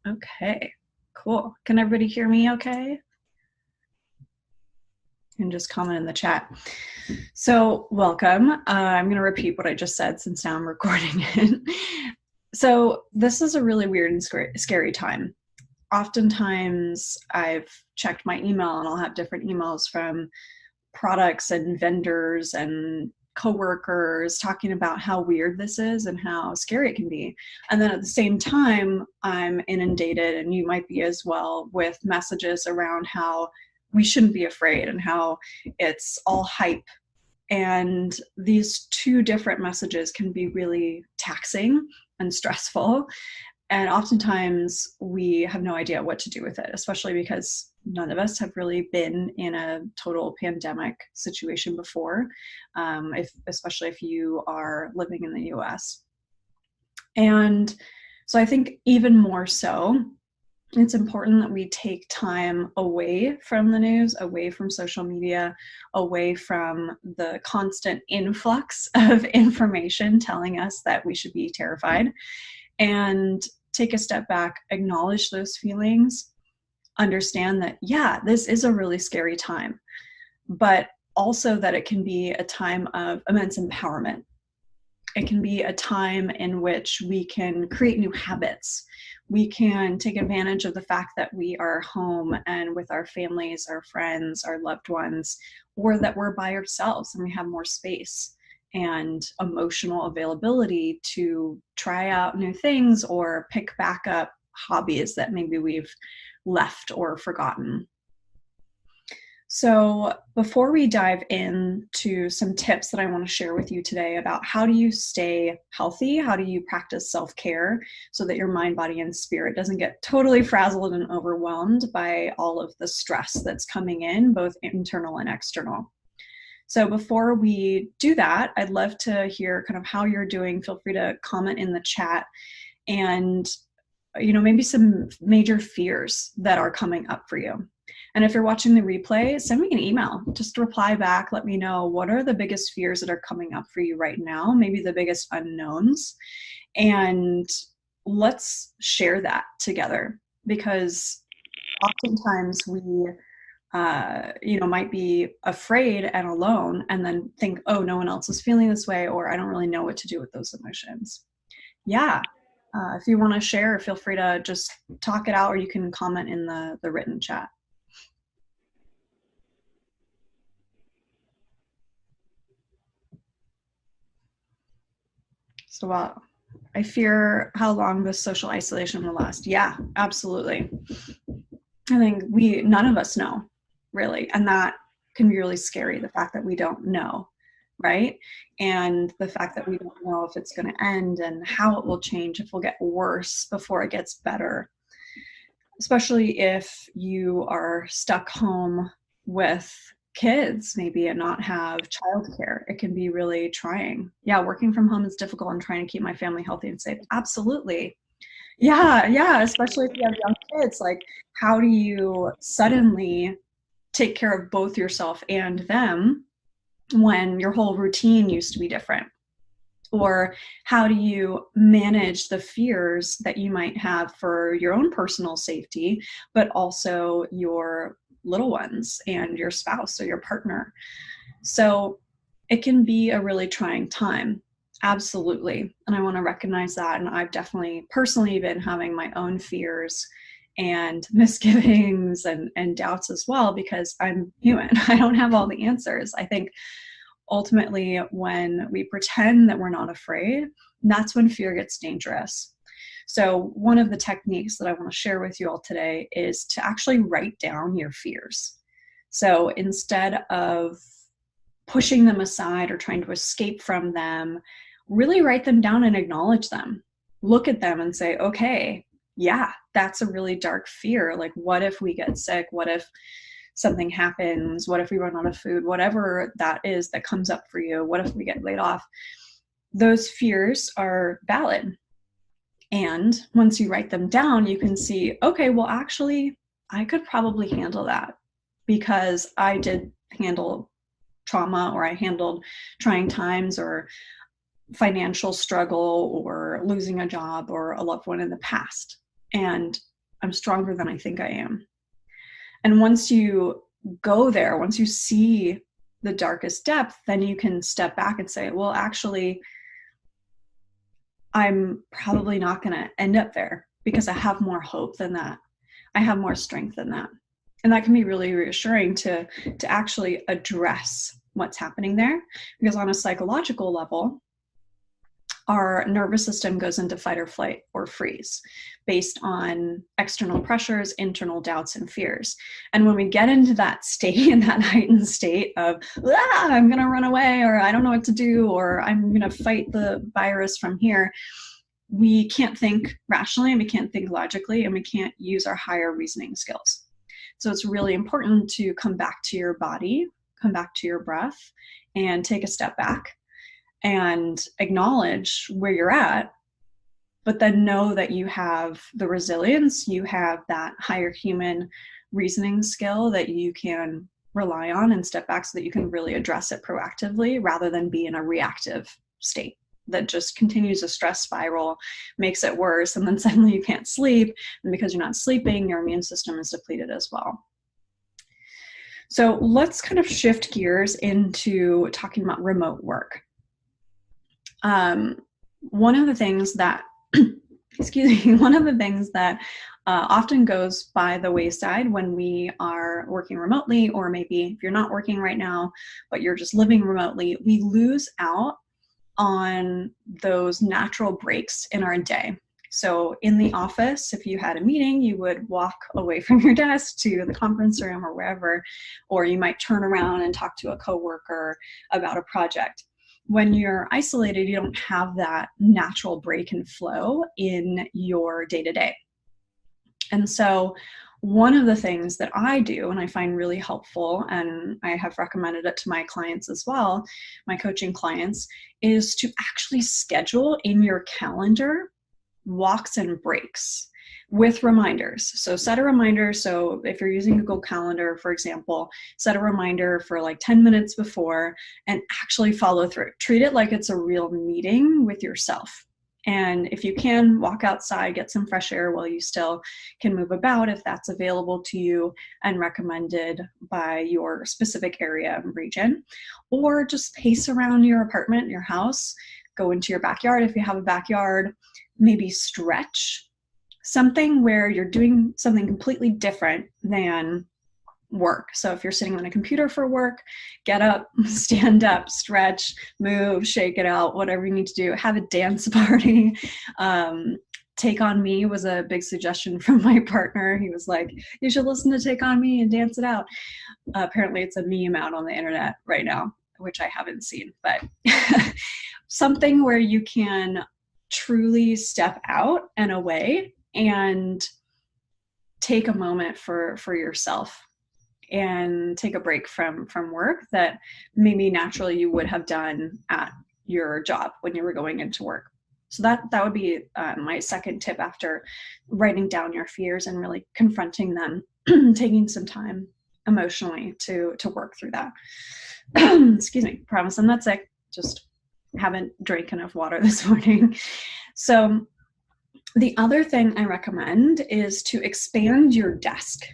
Okay, cool. Can everybody hear me okay? And just comment in the chat. So welcome. I'm going to repeat what I just said since now I'm recording it. So this is a really weird and scary time. Oftentimes I've checked my email and I'll have different emails from products and vendors and coworkers talking about how weird this is and how scary it can be. And then at the same time, I'm inundated, and you might be as well, with messages around how we shouldn't be afraid and how it's all hype. And these two different messages can be really taxing and stressful. And oftentimes we have no idea what to do with it, especially because none of us have really been in a total pandemic situation before, especially if you are living in the US. And so I think even more so, it's important that we take time away from the news, away from social media, away from the constant influx of information telling us that we should be terrified, and take a step back, acknowledge those feelings, understand that, yeah, this is a really scary time, but also that it can be a time of immense empowerment. It can be a time in which we can create new habits. We can take advantage of the fact that we are home and with our families, our friends, our loved ones, or that we're by ourselves and we have more space and emotional availability to try out new things or pick back up hobbies that maybe we've left or forgotten. So before we dive into some tips that I want to share with you today about how do you stay healthy, how do you practice self-care so that your mind, body, and spirit doesn't get totally frazzled and overwhelmed by all of the stress that's coming in, both internal and external. So before we do that, I'd love to hear kind of how you're doing. Feel free to comment in the chat, and maybe some major fears that are coming up for you. And if you're watching the replay, send me an email. Just reply back. Let me know what are the biggest fears that are coming up for you right now, maybe the biggest unknowns. And let's share that together, because oftentimes we might be afraid and alone and then think, oh, no one else is feeling this way, or I don't really know what to do with those emotions. Yeah. If you want to share, feel free to just talk it out, or you can comment in the written chat. So I fear how long this social isolation will last. Yeah, absolutely. I think none of us know, really. And that can be really scary, the fact that we don't know, right? And the fact that we don't know if it's going to end and how it will change, if we'll get worse before it gets better. Especially if you are stuck home with kids maybe and not have childcare, it can be really trying. Yeah, working from home is difficult. I'm trying to keep my family healthy and safe. Absolutely. Yeah, especially if you have young kids. Like, how do you suddenly take care of both yourself and them when your whole routine used to be different? Or how do you manage the fears that you might have for your own personal safety, but also your little ones and your spouse or your partner? So it can be a really trying time. Absolutely. And I want to recognize that. And I've definitely personally been having my own fears and misgivings and doubts as well, because I'm human. I don't have all the answers. I think ultimately, when we pretend that we're not afraid, that's when fear gets dangerous. So one of the techniques that I want to share with you all today is to actually write down your fears. So instead of pushing them aside or trying to escape from them, really write them down and acknowledge them. Look at them and say, okay, yeah, that's a really dark fear. Like, what if we get sick? What if something happens? What if we run out of food? Whatever that is that comes up for you, what if we get laid off? Those fears are valid. And once you write them down, you can see, okay, well, actually, I could probably handle that, because I did handle trauma, or I handled trying times or financial struggle or losing a job or a loved one in the past. And I'm stronger than I think I am. And once you go there, once you see the darkest depth, then you can step back and say, well, actually, I'm probably not going to end up there because I have more hope than that. I have more strength than that. And that can be really reassuring to actually address what's happening there, because on a psychological level, our nervous system goes into fight or flight or freeze based on external pressures, internal doubts, and fears. And when we get into that state, in that heightened state of, I'm going to run away, or I don't know what to do, or I'm going to fight the virus from here, we can't think rationally, and we can't think logically, and we can't use our higher reasoning skills. So it's really important to come back to your body, come back to your breath, and take a step back and acknowledge where you're at, but then know that you have the resilience, you have that higher human reasoning skill that you can rely on and step back so that you can really address it proactively rather than be in a reactive state that just continues a stress spiral, makes it worse, and then suddenly you can't sleep. And because you're not sleeping, your immune system is depleted as well. So let's kind of shift gears into talking about remote work. One of the things that, often goes by the wayside when we are working remotely, or maybe if you're not working right now, but you're just living remotely, we lose out on those natural breaks in our day. So in the office, if you had a meeting, you would walk away from your desk to the conference room or wherever, or you might turn around and talk to a coworker about a project. When you're isolated, you don't have that natural break and flow in your day-to-day. And so one of the things that I do and I find really helpful, and I have recommended it to my clients as well, my coaching clients, is to actually schedule in your calendar walks and breaks with reminders. So set a reminder. So if you're using Google Calendar, for example, set a reminder for like 10 minutes before and actually follow through. Treat it like it's a real meeting with yourself. And if you can, walk outside, get some fresh air while you still can move about if that's available to you and recommended by your specific area and region. Or just pace around your apartment, your house, go into your backyard if you have a backyard, maybe stretch. Something where you're doing something completely different than work. So if you're sitting on a computer for work, get up, stand up, stretch, move, shake it out, whatever you need to do. Have a dance party. Take On Me was a big suggestion from my partner. He was like, you should listen to Take On Me and dance it out. Apparently it's a meme out on the internet right now, which I haven't seen, but something where you can truly step out and away and take a moment for yourself and take a break from work that maybe naturally you would have done at your job when you were going into work. So that would be my second tip after writing down your fears and really confronting them, taking some time emotionally to work through that. Excuse me, promise I'm not sick, just haven't drank enough water this morning. So the other thing I recommend is to expand your desk,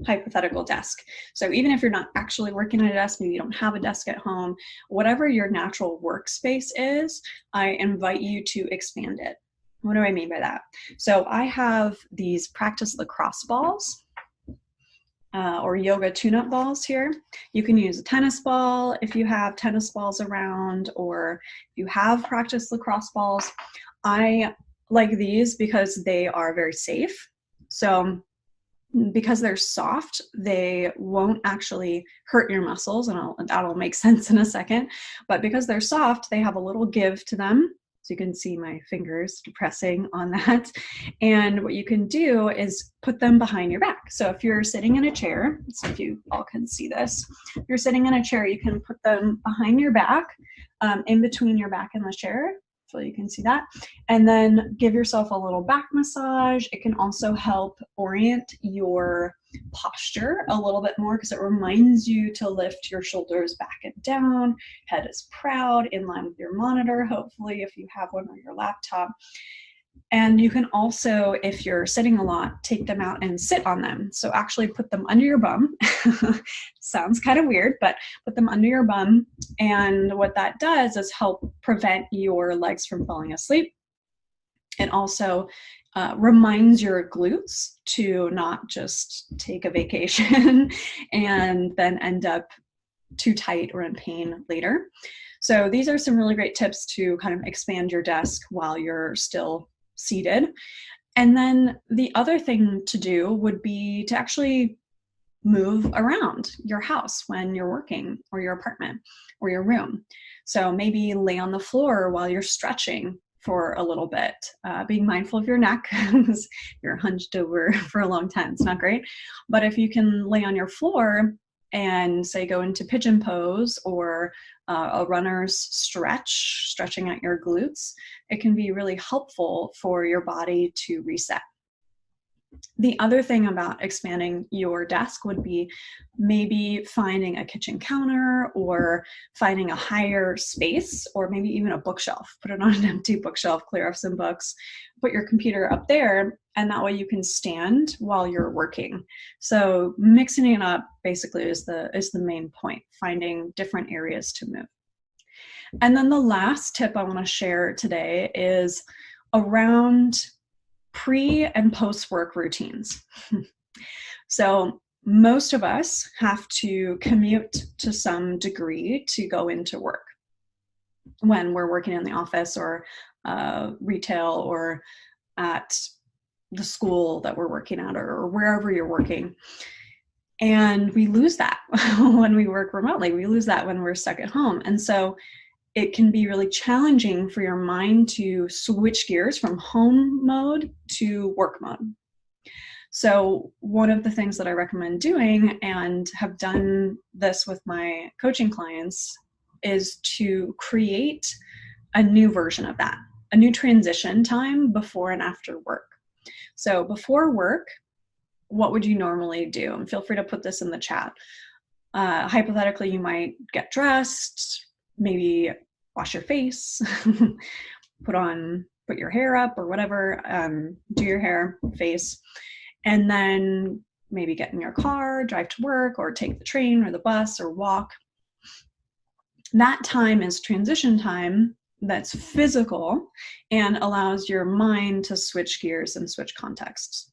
hypothetical desk. So even if you're not actually working at a desk, maybe you don't have a desk at home, whatever your natural workspace is, I invite you to expand it. What do I mean by that? So I have these practice lacrosse balls or yoga tune-up balls here. You can use a tennis ball if you have tennis balls around, or if you have practice lacrosse balls. I like these because they are very safe. So because they're soft, they won't actually hurt your muscles, and that'll make sense in a second. But because they're soft, they have a little give to them. So you can see my fingers pressing on that. And what you can do is put them behind your back. So if you're sitting in a chair, so if you all can see this, if you're sitting in a chair, you can put them behind your back, in between your back and the chair. So you can see that, and then give yourself a little back massage. It can also help orient your posture a little bit more because it reminds you to lift your shoulders back and down. Head is proud, in line with your monitor, hopefully, if you have one on your laptop. And you can also, if you're sitting a lot, take them out and sit on them. So actually put them under your bum. Sounds kind of weird, but put them under your bum. And what that does is help prevent your legs from falling asleep. It also reminds your glutes to not just take a vacation and then end up too tight or in pain later. So these are some really great tips to kind of expand your desk while you're still seated. And then the other thing to do would be to actually move around your house when you're working, or your apartment, or your room. So maybe lay on the floor while you're stretching for a little bit, being mindful of your neck because you're hunched over for a long time. It's not great. But if you can lay on your floor and say go into pigeon pose or a runner's stretch, stretching out your glutes, it can be really helpful for your body to reset. The other thing about expanding your desk would be maybe finding a kitchen counter or finding a higher space, or maybe even a bookshelf. Put it on an empty bookshelf, clear off some books, put your computer up there, and that way you can stand while you're working. So mixing it up basically is the main point, finding different areas to move. And then the last tip I want to share today is around pre and post work routines. So most of us have to commute to some degree to go into work when we're working in the office or retail or at the school that we're working at, or wherever you're working. And we lose that when we work remotely. We lose that when we're stuck at home. And so it can be really challenging for your mind to switch gears from home mode to work mode. So one of the things that I recommend doing, and have done this with my coaching clients, is to create a new version of that, a new transition time before and after work. So before work, what would you normally do? And feel free to put this in the chat. Hypothetically, you might get dressed, maybe wash your face, put your hair up or whatever, do your hair, face, and then maybe get in your car, drive to work, or take the train or the bus or walk. That time is transition time that's physical and allows your mind to switch gears and switch contexts.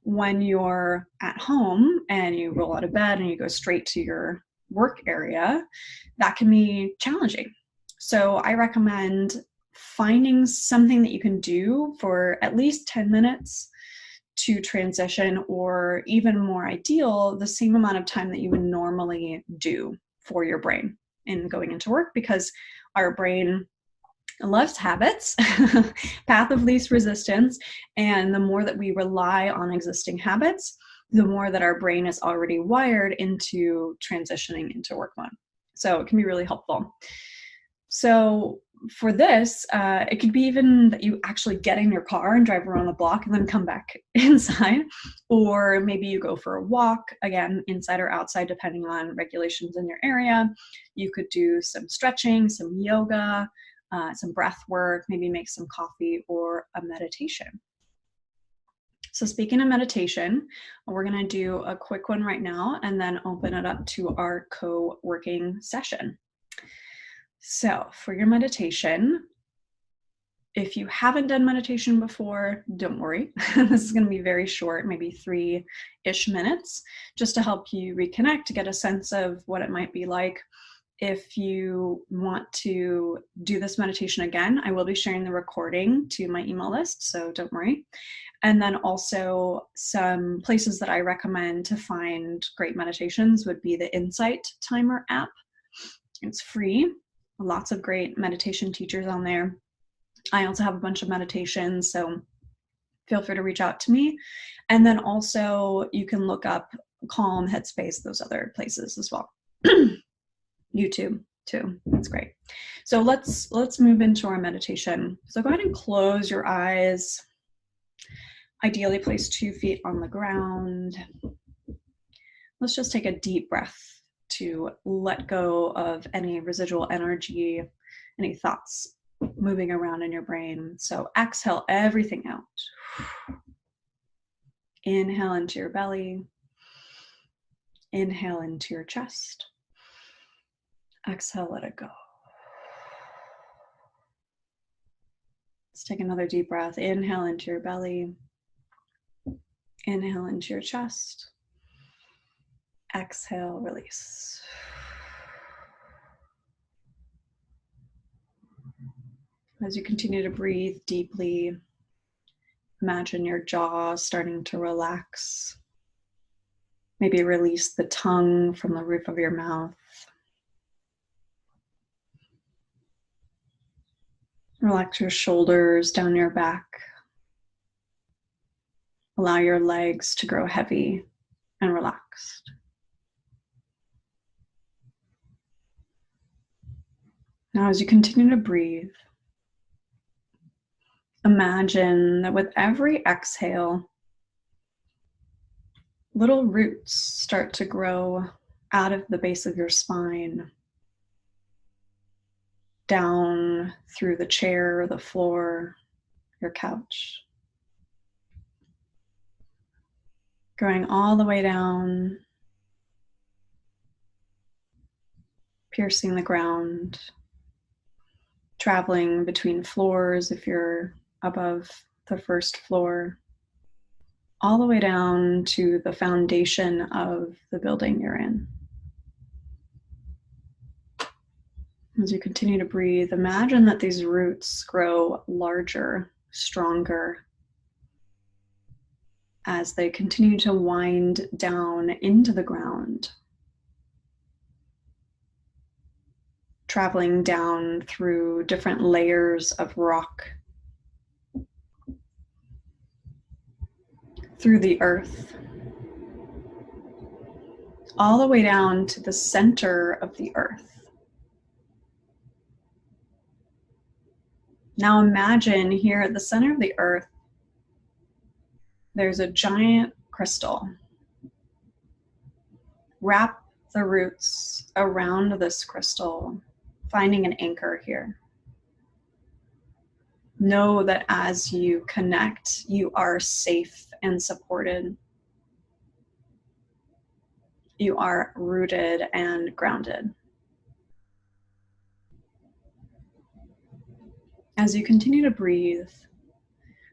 When you're at home and you roll out of bed and you go straight to your work area, that can be challenging. So I recommend finding something that you can do for at least 10 minutes to transition, or even more ideal, the same amount of time that you would normally do for your brain in going into work, because our brain loves habits, path of least resistance. And the more that we rely on existing habits, the more that our brain is already wired into transitioning into work mode. So it can be really helpful. So for this, it could be even that you actually get in your car and drive around the block and then come back inside, or maybe you go for a walk, again, inside or outside, depending on regulations in your area. You could do some stretching, some yoga, some breath work, maybe make some coffee, or a meditation. So speaking of meditation, we're going to do a quick one right now and then open it up to our co-working session. So for your meditation, if you haven't done meditation before, don't worry. This is going to be very short, maybe 3-ish minutes, just to help you reconnect, to get a sense of what it might be like. If you want to do this meditation again, I will be sharing the recording to my email list, so don't worry. And then also some places that I recommend to find great meditations would be the Insight Timer app. It's free. Lots of great meditation teachers on there. I also have a bunch of meditations, so feel free to reach out to me. And then also you can look up Calm, Headspace, those other places as well. YouTube too. That's great. So let's move into our meditation. So go ahead and close your eyes. Ideally place 2 feet on the ground. Let's just take a deep breath to let go of any residual energy, any thoughts moving around in your brain. So exhale everything out. Inhale into your belly. Inhale into your chest. Exhale, let it go. Let's take another deep breath. Inhale into your belly. Inhale into your chest. Exhale, release. As you continue to breathe deeply, imagine your jaw starting to relax. Maybe release the tongue from the roof of your mouth. Relax your shoulders down your back. Allow your legs to grow heavy and relaxed. Now, as you continue to breathe, imagine that with every exhale, little roots start to grow out of the base of your spine, down through the chair, the floor, your couch, going all the way down, piercing the ground, traveling between floors if you're above the first floor, all the way down to the foundation of the building you're in. As you continue to breathe, imagine that these roots grow larger, stronger, as they continue to wind down into the ground, traveling down through different layers of rock, through the earth, all the way down to the center of the earth. Now imagine here at the center of the earth, there's a giant crystal. Wrap the roots around this crystal, finding an anchor here. Know that as you connect, you are safe and supported. You are rooted and grounded. As you continue to breathe,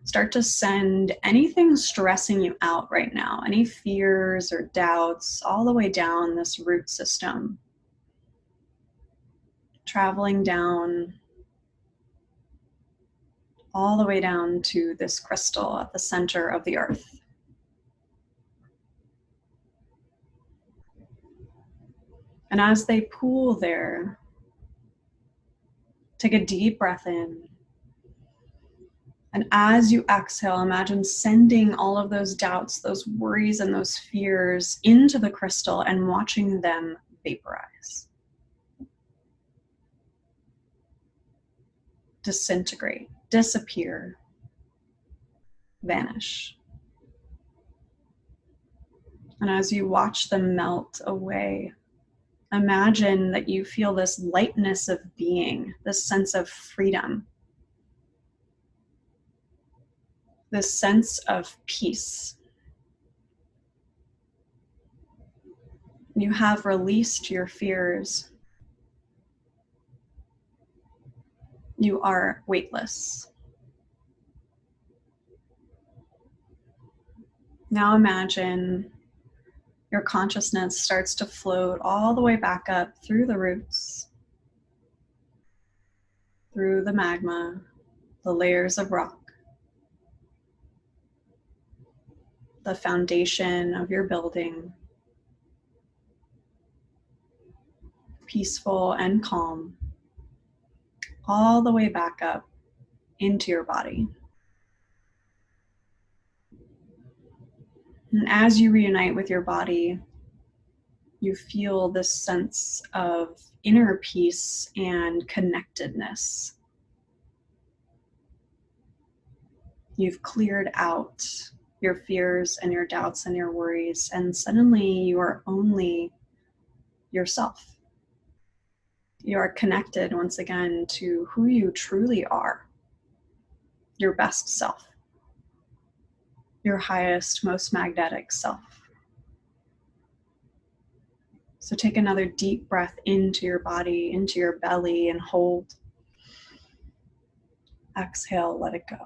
start to send anything stressing you out right now, any fears or doubts, all the way down this root system, traveling down, all the way down to this crystal at the center of the earth. And as they pool there, take a deep breath in. And as you exhale, imagine sending all of those doubts, those worries, and those fears into the crystal and watching them vaporize, disintegrate, disappear, vanish. And as you watch them melt away, imagine that you feel this lightness of being, this sense of freedom, this sense of peace. You have released your fears. You are weightless. Now imagine your consciousness starts to float all the way back up through the roots, through the magma, the layers of rock, the foundation of your building, peaceful and calm, all the way back up into your body. And as you reunite with your body, you feel this sense of inner peace and connectedness. You've cleared out your fears and your doubts and your worries, and suddenly you are only yourself. You are connected once again to who you truly are, your best self, your highest, most magnetic self. So take another deep breath into your body, into your belly, and hold. Exhale, let it go.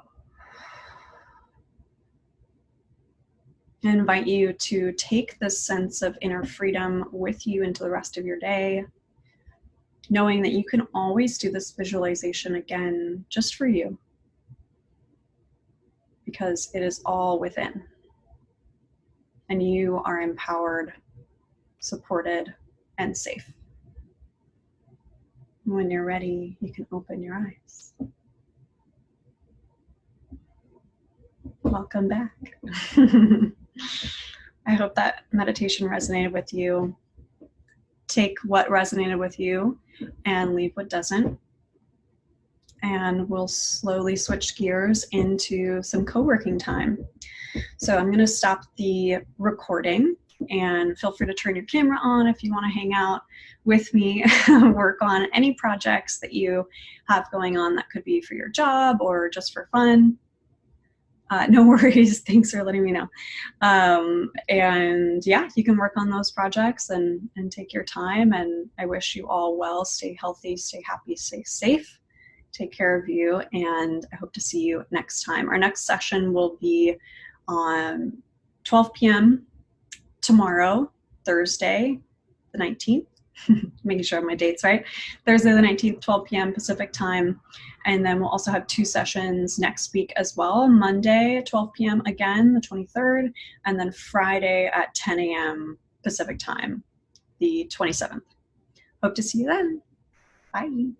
I invite you to take this sense of inner freedom with you into the rest of your day, knowing that you can always do this visualization again just for you, because it is all within. And you are empowered, supported, and safe. When you're ready, you can open your eyes. Welcome back. I hope that meditation resonated with you. Take what resonated with you and leave what doesn't. And we'll slowly switch gears into some co-working time. So I'm going to stop the recording, and feel free to turn your camera on if you want to hang out with me, work on any projects that you have going on that could be for your job or just for fun. No worries. Thanks for letting me know. And yeah, you can work on those projects and take your time. And I wish you all well. Stay healthy, stay happy, stay safe. Take care of you. And I hope to see you next time. Our next session will be on 12 p.m. tomorrow, Thursday, the 19th. Making sure I have my dates right. Thursday the 19th, 12 p.m. Pacific time. And then we'll also have 2 sessions next week as well. Monday at 12 p.m. again, the 23rd. And then Friday at 10 a.m. Pacific time, the 27th. Hope to see you then. Bye.